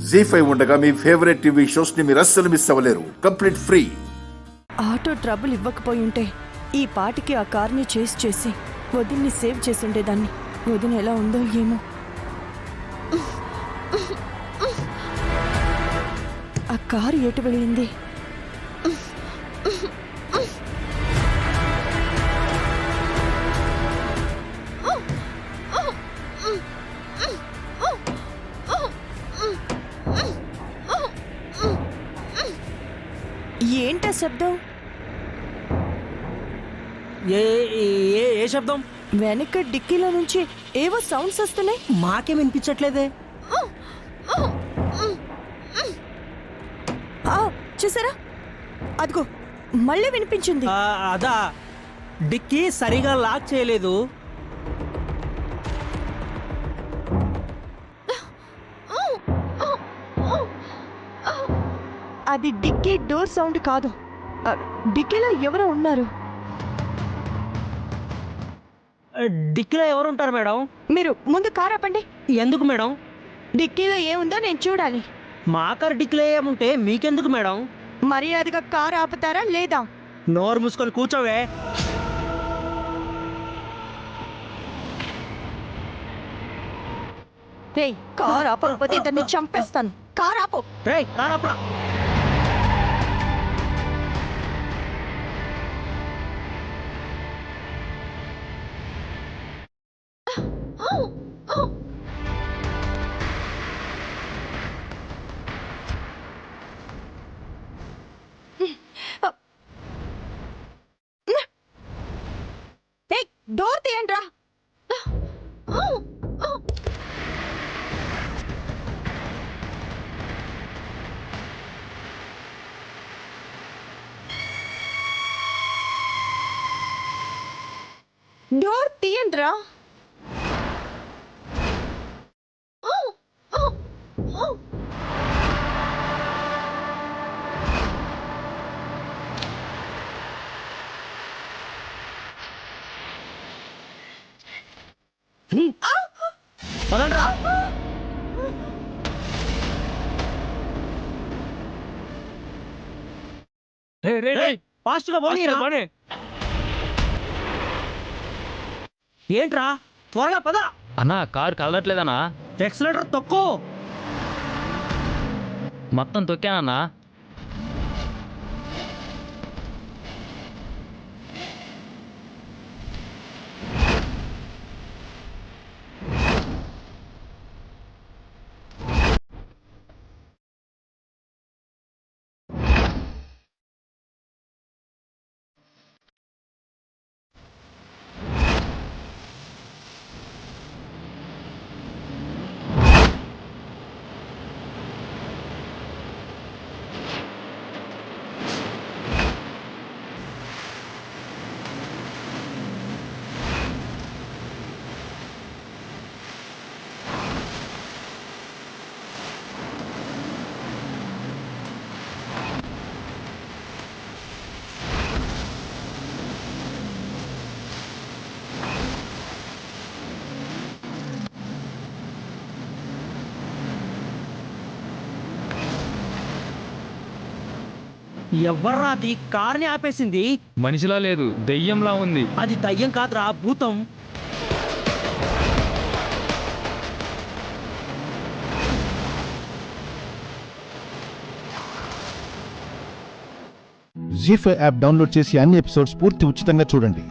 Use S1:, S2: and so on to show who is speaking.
S1: జీ5 ఉండగా మీ favourite TV shows ని మీరు అస్సలు మిస్ అవ్వలేరు. Complete free.
S2: ఆటో ట్రబుల్ ఇవ్వకపోయి ఉంటే ఈ పాటికి ఆ కార్ని చేసి వదిన్ని సేవ్ చేసి ఉండేదాన్ని. వదిన ఎలా ఉందో ఏమో. ఆ కారు ఎటు వెళ్ళింది? ఏంటా శబ్దం?
S3: ఏ శబ్దం?
S2: వెనక డిక్కీలో నుంచి ఏవో సౌండ్స్ వస్తున్నాయి.
S3: మాకేం వినిపించట్లేదే.
S2: చూసారా, అదిగో మళ్ళీ వినిపించింది.
S3: అదా, డిక్కీ సరిగా లాక్ చేయలేదు.
S2: అది డిక్కీ డోర్ సౌండ్ కాదు. డిక్కీలో ఎవరో ఉన్నారు.
S3: డిక్కీలో ఎవరు ఉంటారు మేడం?
S2: మీరు ముందు కారు ఆపండి.
S3: ఎందుకు మేడం?
S2: డిక్కీలో ఏముందో నేను చూడాలి.
S3: మా కారు డిక్కీలో ఏముంటే మీకెందుకు మేడం?
S2: మర్యాదగా కారు ఆపుతారా లేదా?
S3: నోరు మూసుకొని కూర్చోవే.
S2: కారు ఆపకపోతే ఇతన్ని చంపేస్తాను. కారు ఆపు.
S3: కారు ఆపరా.
S2: డోర్ తీయండి. డోర్ తీయండిరా.
S3: ఫాస్ట్గా పోనీ. ఏంట్రా, త్వరగా పద.
S4: అన్నా, కారు కదలట్లేదన్నా.
S3: ఎక్సలేటర్ తొక్కు.
S4: మొత్తం తొక్కానన్నా.
S3: ఎవర్రా అది కార్ని ఆపేసింది?
S4: మనిషిలా లేదు, దెయ్యంలా ఉంది.
S3: అది దయ్యం కాదురా, భూతం.
S5: జీ5 యాప్ డౌన్లోడ్ చేసి అన్ని ఎపిసోడ్స్ పూర్తి ఉచితంగా చూడండి.